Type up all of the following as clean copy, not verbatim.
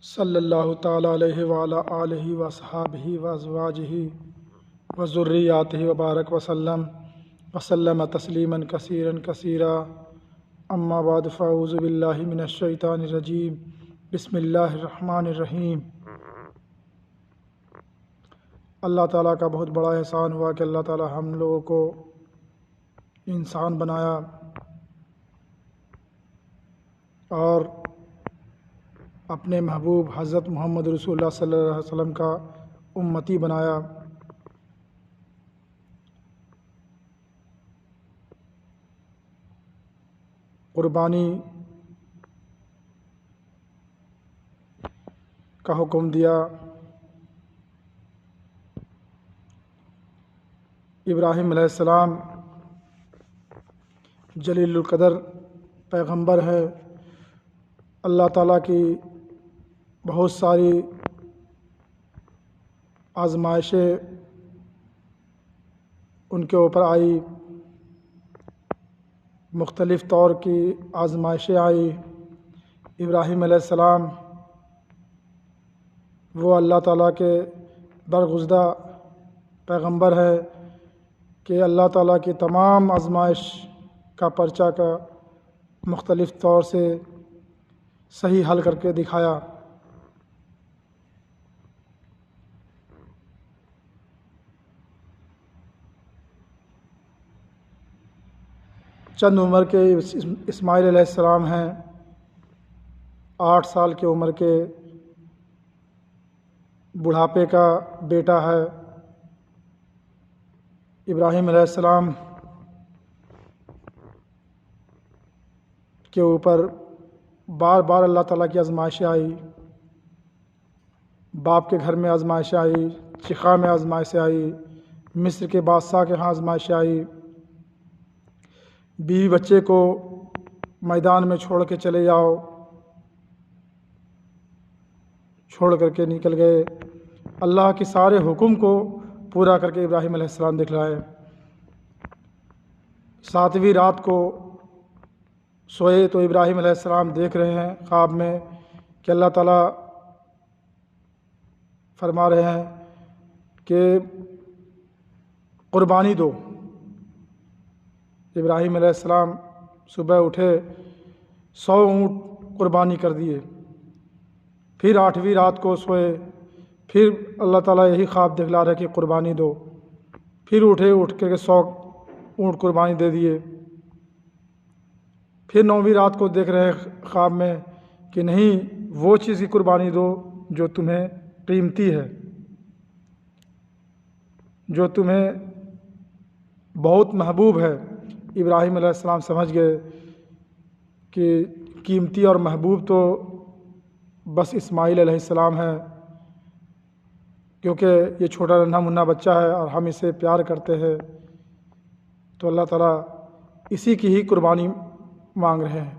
صلی اللہ تعالیٰ علیہ وعلی آلہ وصحابہ وازواجہ وذریاتہ وبارک وسلم تسلیما کثیرا کثیرا اما بعد فاعوذ باللہ من الشیطان الرجیم بسم اللہ الرحمن الرحیم۔ اللہ تعالیٰ کا بہت بڑا احسان ہوا کہ اللہ تعالیٰ ہم لوگوں کو انسان بنایا اور اپنے محبوب حضرت محمد رسول اللہ صلی اللہ علیہ وسلم کا امتی بنایا۔ قربانی کا حکم دیا۔ ابراہیم علیہ السلام جلیل القدر پیغمبر ہے۔ اللہ تعالیٰ کی بہت ساری آزمائشیں ان کے اوپر آئی، مختلف طور کی آزمائشیں آئی۔ ابراہیم علیہ السلام وہ اللہ تعالیٰ کے برگزیدہ پیغمبر ہے کہ اللہ تعالیٰ کی تمام آزمائش کا پرچہ کا مختلف طور سے صحیح حل کر کے دکھایا۔ چند عمر کے اسماعیل علیہ السلام ہیں، 8 سال کی عمر کے بڑھاپے کا بیٹا ہے۔ ابراہیم علیہ السلام کے اوپر بار بار اللہ تعالیٰ کی آزمائشیں آئی۔ باپ کے گھر میں آزمائشیں آئی، چخا میں آزمائشیں آئی، مصر کے بادشاہ کے ہاں آزمائشیں آئی۔ بیوی بچے کو میدان میں چھوڑ کے چلے جاؤ، چھوڑ کر کے نکل گئے۔ اللہ کے سارے حکم کو پورا کر کے ابراہیم علیہ السلام دکھلائے۔ 7ویں رات کو سوئے تو ابراہیم علیہ السلام دیکھ رہے ہیں خواب میں کہ اللہ تعالیٰ فرما رہے ہیں کہ قربانی دو۔ ابراہیم علیہ السلام صبح اٹھے، 100 اونٹ قربانی کر دیے۔ پھر 8ویں رات کو سوئے، پھر اللہ تعالیٰ یہی خواب دکھلا رہے کہ قربانی دو۔ پھر اٹھے، اٹھ کے 100 اونٹ قربانی دے دیے۔ پھر 9ویں رات کو دیکھ رہے خواب میں کہ نہیں، وہ چیز کی قربانی دو جو تمہیں قیمتی ہے، جو تمہیں بہت محبوب ہے۔ ابراہیم علیہ السلام سمجھ گئے کہ قیمتی اور محبوب تو بس اسماعیل علیہ السلام ہے، کیونکہ یہ چھوٹا ننھا منا بچہ ہے اور ہم اسے پیار کرتے ہیں، تو اللہ تعالیٰ اسی کی ہی قربانی مانگ رہے ہیں۔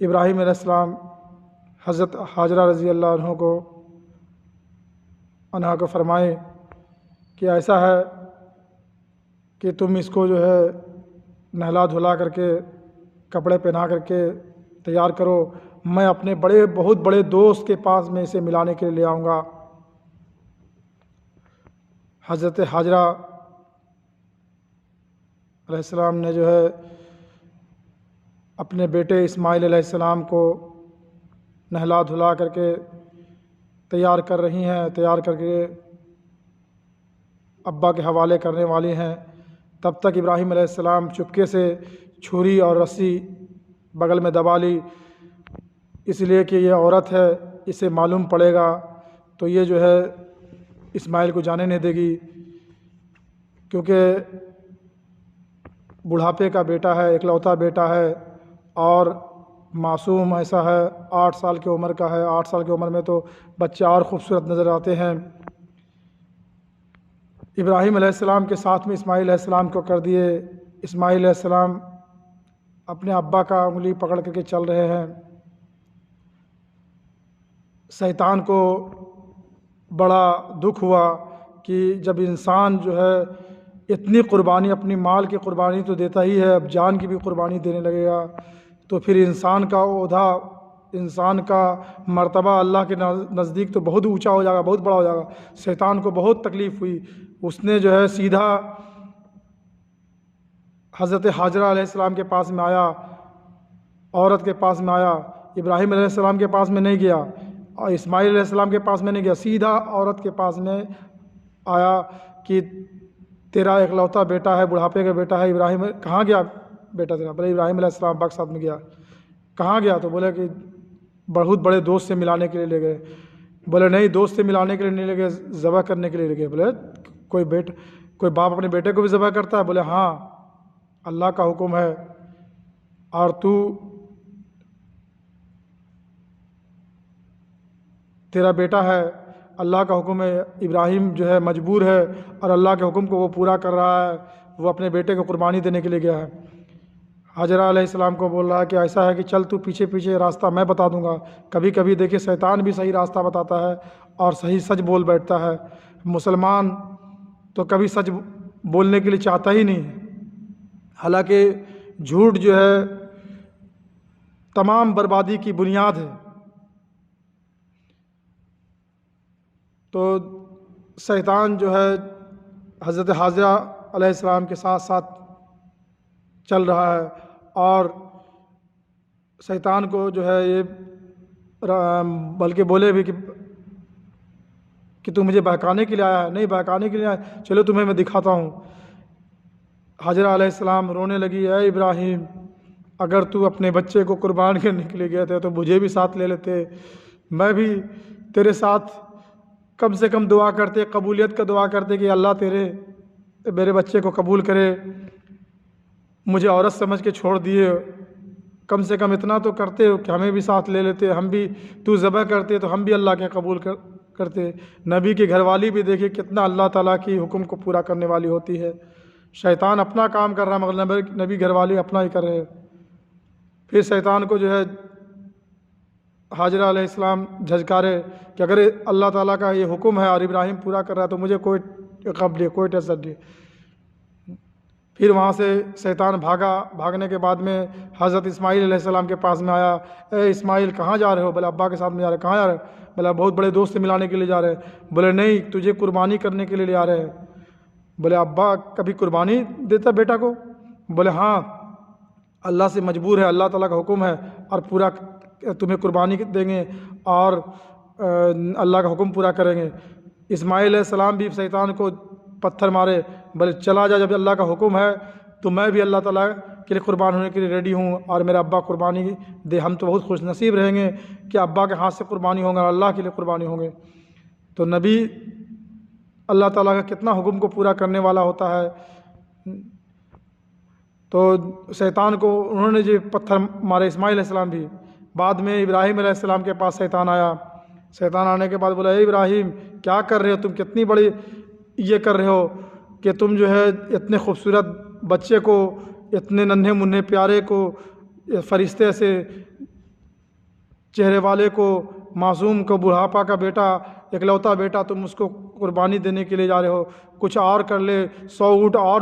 ابراہیم علیہ السلام حضرت حاجرہ رضی اللہ عنہا کو فرمائے کہ ایسا ہے کہ تم اس کو جو ہے نہلا دھلا کر کے کپڑے پہنا کر کے تیار کرو، میں اپنے بہت بڑے دوست کے پاس میں اسے ملانے کے لیے لے آؤں گا۔ حضرت حاجرہ علیہ السلام نے جو ہے اپنے بیٹے اسماعیل علیہ السلام کو نہلا دھلا کر کے تیار کر رہی ہیں، تیار کر کے ابا کے حوالے کرنے والی ہیں۔ تب تک ابراہیم علیہ السلام چپکے سے چھری اور رسی بغل میں دبا لی، اس لیے کہ یہ عورت ہے، اسے معلوم پڑے گا تو یہ جو ہے اسماعیل کو جانے نہیں دے گی، کیونکہ بڑھاپے کا بیٹا ہے، اکلوتا بیٹا ہے اور معصوم ایسا ہے، 8 سال کی عمر کا ہے۔ 8 سال کی عمر میں تو بچے اور خوبصورت نظر آتے ہیں۔ ابراہیم علیہ السلام کے ساتھ میں اسماعیل علیہ السلام کو کر دیے۔ اسماعیل علیہ السلام اپنے ابا کا انگلی پکڑ کر کے چل رہے ہیں۔ شیطان کو بڑا دکھ ہوا کہ جب انسان جو ہے اتنی قربانی، اپنی مال کی قربانی تو دیتا ہی ہے، اب جان کی بھی قربانی دینے لگے گا، تو پھر انسان کا عہدہ انسان کا مرتبہ اللہ کے نزدیک تو بہت اونچا ہو جائے گا، بہت بڑا ہو جائے گا۔ شیطان کو بہت تکلیف ہوئی، اس نے جو ہے سیدھا حضرت حاجرہ علیہ السلام کے پاس میں آیا، عورت کے پاس میں آیا، ابراہیم علیہ السلام کے پاس میں نہیں گیا اور اسماعیل علیہ السلام کے پاس میں نہیں گیا، سیدھا عورت کے پاس میں آیا کہ تیرا اکلوتا بیٹا ہے، بڑھاپے کا بیٹا ہے ابراہیم، کہاں گیا بیٹا تیرا؟ بولے ابراہیم علیہ السلام باغ ساتھ میں گیا۔ کہاں گیا؟ تو بولے کہ بہت بڑے دوست سے ملانے کے لیے لے گئے۔ بولے نہیں، دوست سے ملانے کے لیے نہیں لے گئے، ذبح کرنے کے لیے لے گئے۔ بولے کوئی باپ اپنے بیٹے کو بھی ذبح کرتا ہے؟ بولے ہاں، اللہ کا حکم ہے، اور تیرا بیٹا ہے، اللہ کا حکم ہے، ابراہیم جو ہے مجبور ہے اور اللہ کے حکم کو وہ پورا کر رہا ہے، وہ اپنے بیٹے کو قربانی دینے کے لیے گیا ہے۔ حاجرہ علیہ السلام کو بول رہا ہے کہ ایسا ہے کہ چل تو پیچھے پیچھے راستہ میں بتا دوں گا۔ کبھی کبھی دیکھیے شیطان بھی صحیح راستہ بتاتا ہے اور صحیح سچ بول بیٹھتا ہے۔ مسلمان تو کبھی سچ بولنے کے لیے چاہتا ہی نہیں ہے، حالانکہ جھوٹ جو ہے تمام بربادی کی بنیاد ہے۔ تو شیطان جو ہے حضرت حاجرہ علیہ السلام کے ساتھ ساتھ چل رہا ہے، اور شیطان کو جو ہے یہ بلکہ بولے بھی کہ تو مجھے بہکانے کے لیے آیا ہے۔ نہیں، بہکانے کے لیے آیا، چلو تمہیں میں دکھاتا ہوں۔ حاجرہ علیہ السلام رونے لگی، اے ابراہیم، اگر تو اپنے بچے کو قربان کرنے کے لیے گئے تھے تو مجھے بھی ساتھ لے لیتے، میں بھی تیرے ساتھ کم سے کم دعا کرتے، قبولیت کا دعا کرتے کہ اللہ میرے بچے کو قبول کرے۔ مجھے عورت سمجھ کے چھوڑ دیے، کم سے کم اتنا تو کرتے ہو کہ ہمیں بھی ساتھ لے لیتے، ہم بھی تو ذبح کرتے تو ہم بھی اللہ کے قبول کرتے۔ نبی کی گھر والی بھی دیکھے کتنا اللہ تعالیٰ کی حکم کو پورا کرنے والی ہوتی ہے۔ شیطان اپنا کام کر رہا ہے مگر نبی گھر والی اپنا ہی کر رہے۔ پھر شیطان کو جو ہے حاجرہ علیہ السلام جھجکارے کہ اگر اللہ تعالیٰ کا یہ حکم ہے اور ابراہیم پورا کر رہا ہے تو مجھے کوئی عقاب دے، کوئی ٹیسٹ دے۔ پھر وہاں سے شیطان بھاگنے کے بعد میں حضرت اسماعیل علیہ السلام کے پاس میں آیا، اے اسماعیل کہاں جا رہے ہو؟ بولے ابا کے ساتھ میں جا رہے۔ کہاں جا رہے؟ بولے بہت بڑے دوست سے ملانے کے لیے جا رہے۔ بولے نہیں، تجھے قربانی کرنے کے لیے لے آ رہے ہیں۔ بولے ابا کبھی قربانی دیتا بیٹا کو؟ بولے ہاں، اللہ سے مجبور ہے، اللہ تعالیٰ کا حکم ہے اور پورا تمہیں قربانی دیں گے اور اللہ کا حکم پورا کریں گے۔ اسماعیل علیہ السلام بھی شیطان کو پتھر مارے، بولے چلا جا، جب اللہ کا حکم ہے تو میں بھی اللہ تعالیٰ کے لیے قربان ہونے کے لیے ریڈی ہوں اور میرا ابا قربانی دے۔ ہم تو بہت خوش نصیب رہیں گے کہ ابا کے ہاتھ سے قربانی ہوں گے اور اللہ کے لیے قربانی ہوں گے۔ تو نبی اللہ تعالیٰ کا کتنا حکم کو پورا کرنے والا ہوتا ہے۔ تو شیطان کو انہوں نے جو پتھر مارے اسماعیل علیہ السلام بھی۔ بعد میں ابراہیم علیہ السلام کے پاس شیطان آیا۔ شیطان آنے کے بعد بولا، اے ابراہیم کیا کر رہے ہو تم؟ کتنی بڑی یہ کر رہے ہو کہ تم جو ہے اتنے خوبصورت بچے کو، اتنے ننھے منھے پیارے کو، فرشتے سے چہرے والے کو، معصوم کو، بڑھاپا کا بیٹا، اکلوتا بیٹا، تم اس کو قربانی دینے کے لیے جا رہے ہو؟ کچھ اور کر لے، 100 اونٹ اور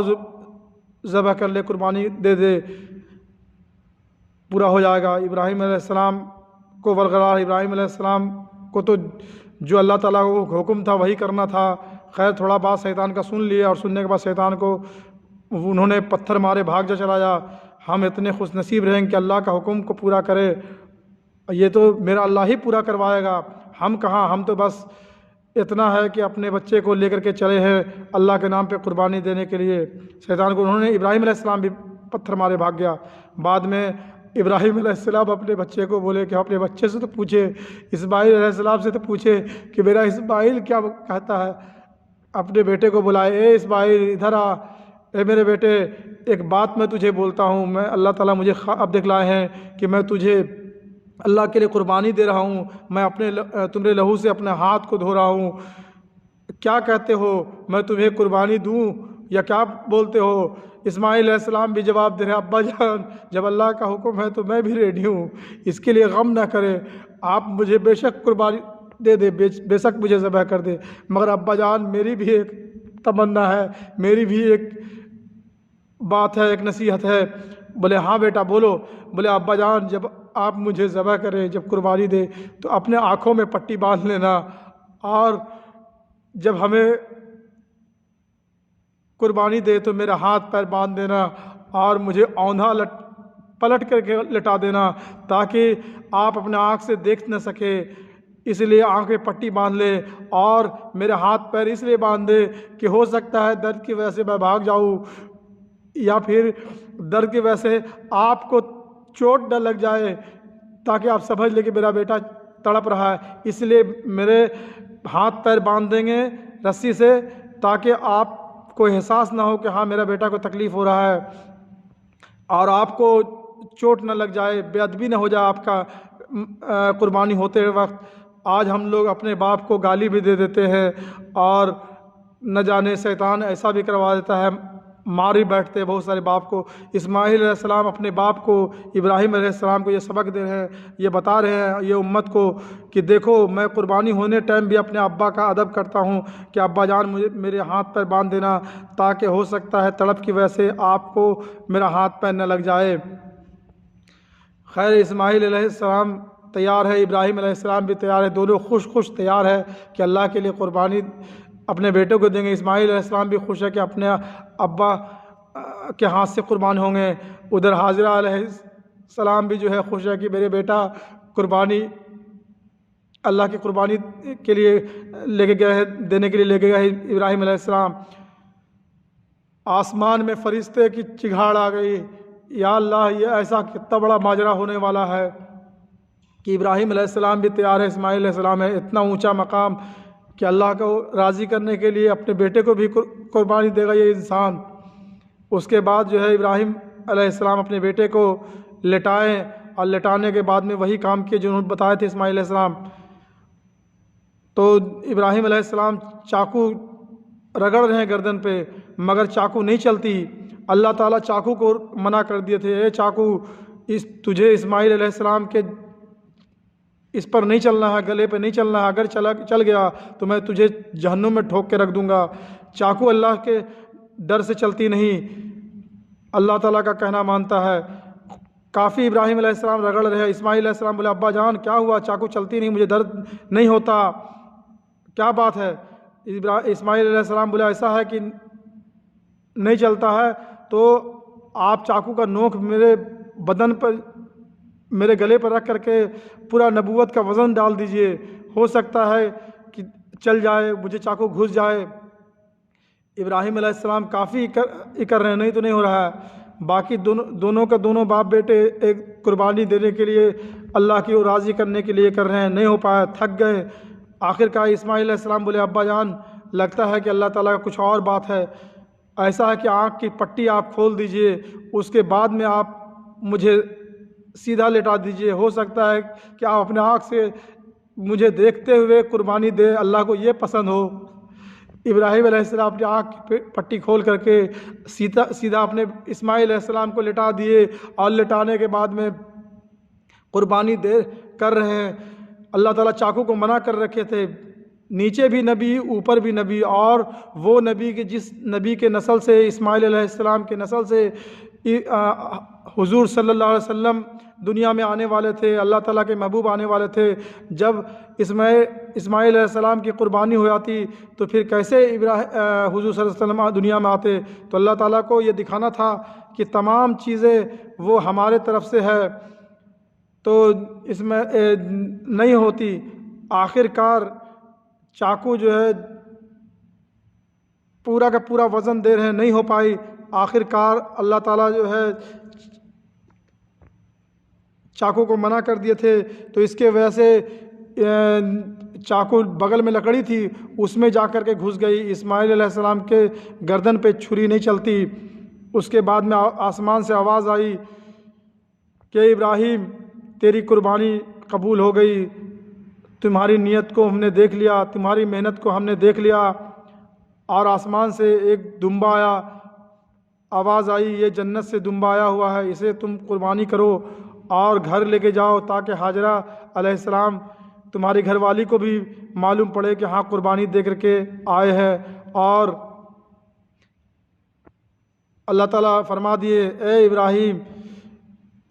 ذبح کر لے، قربانی دے دے، پورا ہو جائے گا۔ ابراہیم علیہ السلام کو برقرار، ابراہیم علیہ السلام کو تو جو اللہ تعالیٰ کو حکم تھا وہی کرنا تھا۔ خیر تھوڑا بات شیطان کا سن لیا، اور سننے کے بعد شیطان کو انہوں نے پتھر مارے، بھاگ جا چلایا۔ ہم اتنے خوش نصیب رہیں کہ اللہ کا حکم کو پورا کرے، یہ تو میرا اللہ ہی پورا کروائے گا، ہم کہاں، ہم تو بس اتنا ہے کہ اپنے بچے کو لے کر کے چلے ہیں اللہ کے نام پہ قربانی دینے کے لیے۔ شیطان کو انہوں نے، ابراہیم علیہ السلام بھی پتھر مارے بھاگ گیا۔ بعد میں ابراہیم علیہ السلام اپنے بچے کو بولے کہ اپنے بچے سے تو پوچھے، اسماعیل علیہ السلام سے تو پوچھے کہ میرا اسماعیل کیا کہتا ہے۔ اپنے بیٹے کو بلائے، اے اسماعیل ادھر آ، اے میرے بیٹے ایک بات میں تجھے بولتا ہوں، میں اللہ تعالیٰ مجھے خواب دکھلائے ہیں کہ میں تجھے اللہ کے لیے قربانی دے رہا ہوں، میں اپنے تمہارے لہو سے اپنے ہاتھ کو دھو رہا ہوں، کیا کہتے ہو، میں تمہیں قربانی دوں یا کیا بولتے ہو؟ اسماعیل علیہ السلام بھی جواب دے رہے، ابا جان جب اللہ کا حکم ہے تو میں بھی ریڈی ہوں، اس کے لیے غم نہ کرے، آپ مجھے بے شک قربانی دے دے، بے شک مجھے ذبح کر دے، مگر ابا جان میری بھی ایک تمنا ہے، میری بھی ایک بات ہے، ایک نصیحت ہے، بولے ہاں بیٹا بولو. بولے ابا جان جب آپ مجھے ذبح کریں, جب قربانی دے تو اپنے آنکھوں میں پٹی باندھ لینا, اور جب ہمیں قربانی دے تو میرا ہاتھ پیر باندھ دینا, اور مجھے اوندھا پلٹ کر کے لٹا دینا تاکہ آپ اپنے آنکھ سے دیکھ نہ سکے. اس لیے آنکھ میں پٹی باندھ لے, اور میرے ہاتھ پیر اس لیے باندھ دے کہ ہو سکتا ہے درد کی وجہ سے میں بھاگ جاؤں, یا پھر درد کی وجہ سے آپ کو چوٹ نہ لگ جائے تاکہ آپ سمجھ لیں کہ میرا بیٹا تڑپ رہا ہے. اس لیے میرے ہاتھ پیر باندھ دیں گے رسی سے تاکہ آپ کو احساس نہ ہو کہ ہاں میرا بیٹا کو تکلیف ہو رہا ہے, اور آپ کو چوٹ نہ لگ جائے, بے ادبی نہ ہو جائے آپ کا قربانی ہوتے وقت. آج ہم لوگ اپنے باپ کو گالی بھی دے دیتے ہیں, اور نہ جانے شیطان ایسا بھی کروا دیتا ہے, ماری بیٹھتے ہیں بہت سارے باپ کو. اسماعیل علیہ السلام اپنے باپ کو, ابراہیم علیہ السلام کو یہ سبق دے رہے ہیں, یہ بتا رہے ہیں یہ امت کو کہ دیکھو میں قربانی ہونے ٹائم بھی اپنے ابا کا ادب کرتا ہوں کہ ابا جان مجھے میرے ہاتھ پیر باندھ دینا تاکہ ہو سکتا ہے تڑپ کی وجہ سے آپ کو میرا ہاتھ پیر نہ لگ جائے. خیر اسماعیل علیہ السلام تیار ہے, ابراہیم علیہ السلام بھی تیار ہے, دونوں خوش تیار ہے کہ اللہ کے لیے قربانی اپنے بیٹے کو دیں گے. اسماعیل علیہ السلام بھی خوش ہے کہ اپنے ابا کے ہاتھ سے قربان ہوں گے. ادھر حاجرہ علیہ السلام بھی جو ہے خوش ہے کہ میرے بیٹا قربانی اللہ کی قربانی کے لیے لے کے گئے ہیں, دینے کے لیے لے کے گئے ہیں ابراہیم علیہ السلام. آسمان میں فرشتے کی چگھاڑ آ گئی, یا اللہ یہ ایسا کتنا بڑا ماجرا ہونے والا ہے کہ ابراہیم علیہ السلام بھی تیار ہے, اسماعیل علیہ السلام ہے. اتنا اونچا مقام کہ اللہ کو راضی کرنے کے لیے اپنے بیٹے کو بھی قربانی دے گا یہ انسان. اس کے بعد جو ہے ابراہیم علیہ السلام اپنے بیٹے کو لٹائیں, اور لٹانے کے بعد میں وہی کام کیے جو انہوں نے بتائے تھے اسماعیل علیہ السلام. تو ابراہیم علیہ السلام چاقو رگڑ رہے ہیں گردن پہ, مگر چاقو نہیں چلتی. اللہ تعالیٰ چاقو کو منع کر دیے تھے, اے چاقو تجھے اسماعیل علیہ السلام کے اس پر نہیں چلنا ہے, گلے پہ نہیں چلنا ہے, اگر چل گیا تو میں تجھے جہنم میں ٹھوک کے رکھ دوں گا. چاقو اللہ کے ڈر سے چلتی نہیں, اللہ تعالیٰ کا کہنا مانتا ہے. کافی ابراہیم علیہ السلام رگڑ رہے. اسماعیل علیہ السلام بولے ابا جان کیا ہوا, چاقو چلتی نہیں, مجھے درد نہیں ہوتا, کیا بات ہے. اسماعیل علیہ السلام بولے ایسا ہے کہ نہیں چلتا ہے تو آپ چاقو کا نوک میرے بدن پر میرے گلے پر رکھ کر کے پورا نبوت کا وزن ڈال دیجئے, ہو سکتا ہے کہ چل جائے, مجھے چاقو گھس جائے. ابراہیم علیہ السلام کافی کر رہے ہیں, نہیں تو نہیں ہو رہا ہے. باقی دونوں باپ بیٹے ایک قربانی دینے کے لیے اللہ کی راضی کرنے کے لیے کر رہے ہیں, نہیں ہو پایا, تھک گئے. آخر کار اسماعیل علیہ السلام بولے ابا جان لگتا ہے کہ اللہ تعالیٰ کا کچھ اور بات ہے. ایسا ہے کہ آنکھ کی پٹی آپ کھول دیجئے, اس کے بعد میں آپ مجھے سیدھا لٹا دیجئے, ہو سکتا ہے کہ آپ اپنے آنکھ سے مجھے دیکھتے ہوئے قربانی دے, اللہ کو یہ پسند ہو. ابراہیم علیہ السلام اپنی آنکھ کی پٹی کھول کر کے سیدھا اپنے اسماعیل علیہ السلام کو لٹا دیے, اور لٹانے کے بعد میں قربانی دے کر رہے ہیں. اللہ تعالیٰ چاقو کو منع کر رکھے تھے, نیچے بھی نبی اوپر بھی نبی, اور وہ نبی کے جس نبی کے نسل سے اسماعیل علیہ السلام کے نسل سے حضور صلی اللہ علیہ وسلم دنیا میں آنے والے تھے, اللہ تعالیٰ کے محبوب آنے والے تھے. جب اسماعیل علیہ السلام کی قربانی ہو جاتی تو پھر کیسے حضور صلی اللہ علیہ وسلم دنیا میں آتے. تو اللہ تعالیٰ کو یہ دکھانا تھا کہ تمام چیزیں وہ ہمارے طرف سے ہے, تو اس میں نہیں ہوتی. آخر کار چاقو جو ہے پورا کا پورا وزن دے رہے ہیں, نہیں ہو پائی. آخر کار اللہ تعالیٰ جو ہے چاقو کو منع کر دیے تھے, تو اس کے وجہ سے چاقو بغل میں لکڑی تھی اس میں جا کر کے گھس گئی. اسماعیل علیہ السلام کے گردن پہ چھری نہیں چلتی. اس کے بعد میں آسمان سے آواز آئی کہ ابراہیم تیری قربانی قبول ہو گئی, تمہاری نیت کو ہم نے دیکھ لیا, تمہاری محنت کو ہم نے دیکھ لیا. اور آسمان سے ایک دمبا آیا, آواز آئی یہ جنت سے دمبا آیا ہوا ہے, اسے تم قربانی کرو اور گھر لے کے جاؤ تاکہ حاجرہ علیہ السلام تمہاری گھر والی کو بھی معلوم پڑے کہ ہاں قربانی دے کر کے آئے ہیں. اور اللہ تعالیٰ فرما دیے اے ابراہیم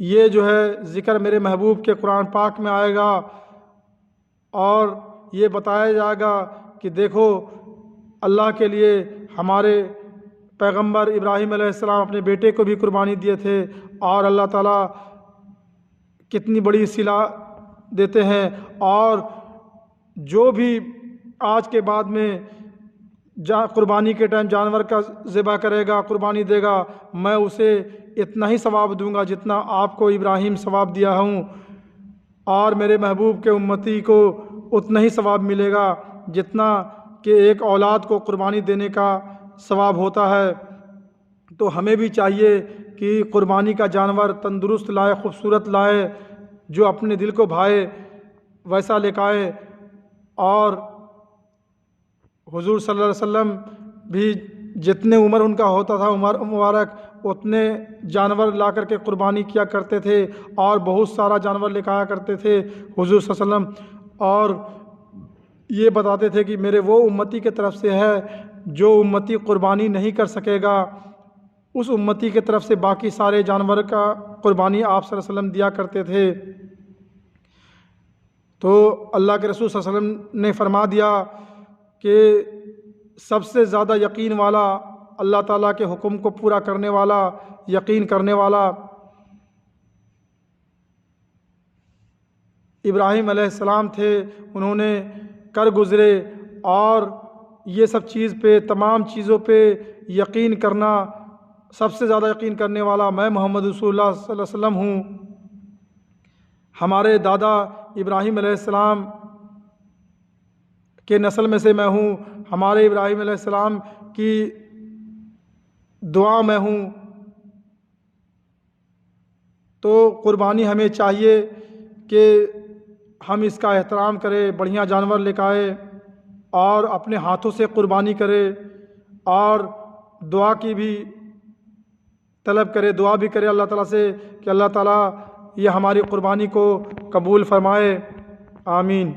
یہ جو ہے ذکر میرے محبوب کے قرآن پاک میں آئے گا، اور یہ بتایا جائے گا کہ دیکھو اللہ کے لیے ہمارے پیغمبر ابراہیم علیہ السلام اپنے بیٹے کو بھی قربانی دیے تھے، اور اللہ تعالیٰ کتنی بڑی صلہ دیتے ہیں۔ اور جو بھی آج کے بعد میں قربانی کے ٹائم جانور کا ذبح کرے گا، قربانی دے گا، میں اسے اتنا ہی ثواب دوں گا جتنا آپ کو ابراہیم ثواب دیا ہوں، اور میرے محبوب کے امتی کو اتنا ہی ثواب ملے گا جتنا کہ ایک اولاد کو قربانی دینے کا ثواب ہوتا ہے۔ تو ہمیں بھی چاہیے کہ قربانی کا جانور تندرست لائے، خوبصورت لائے، جو اپنے دل کو بھائے ویسا لے کے آئے۔ اور حضور صلی اللہ علیہ وسلم بھی جتنے عمر ان کا ہوتا تھا عمر مبارک، اتنے جانور لا کر کے قربانی کیا کرتے تھے، اور بہت سارا جانور لے کے آیا کرتے تھے حضور صلی اللہ علیہ وسلم، اور یہ بتاتے تھے کہ میرے وہ امتی کے طرف سے ہے جو امتی قربانی نہیں کر سکے گا، اس امتی کے طرف سے باقی سارے جانور کا قربانی آپ صلی اللہ علیہ وسلم دیا کرتے تھے۔ تو اللہ کے رسول صلی اللہ علیہ وسلم نے فرما دیا کہ سب سے زیادہ یقین والا، اللہ تعالیٰ کے حکم کو پورا کرنے والا، یقین کرنے والا ابراہیم علیہ السلام تھے۔ انہوں نے کر گزرے، اور یہ سب چیز پہ، تمام چیزوں پہ یقین کرنا، سب سے زیادہ یقین کرنے والا میں محمد رسول اللہ صلی اللہ علیہ وسلم ہوں۔ ہمارے دادا ابراہیم علیہ السلام کے نسل میں سے میں ہوں، ہمارے ابراہیم علیہ السلام کی دعا میں ہوں۔ تو قربانی ہمیں چاہیے کہ ہم اس کا احترام کریں، بڑھیا جانور لے کے آئے اور اپنے ہاتھوں سے قربانی کرے، اور دعا کی بھی طلب کرے، دعا بھی کرے اللہ تعالیٰ سے کہ اللہ تعالیٰ یہ ہماری قربانی کو قبول فرمائے، آمین۔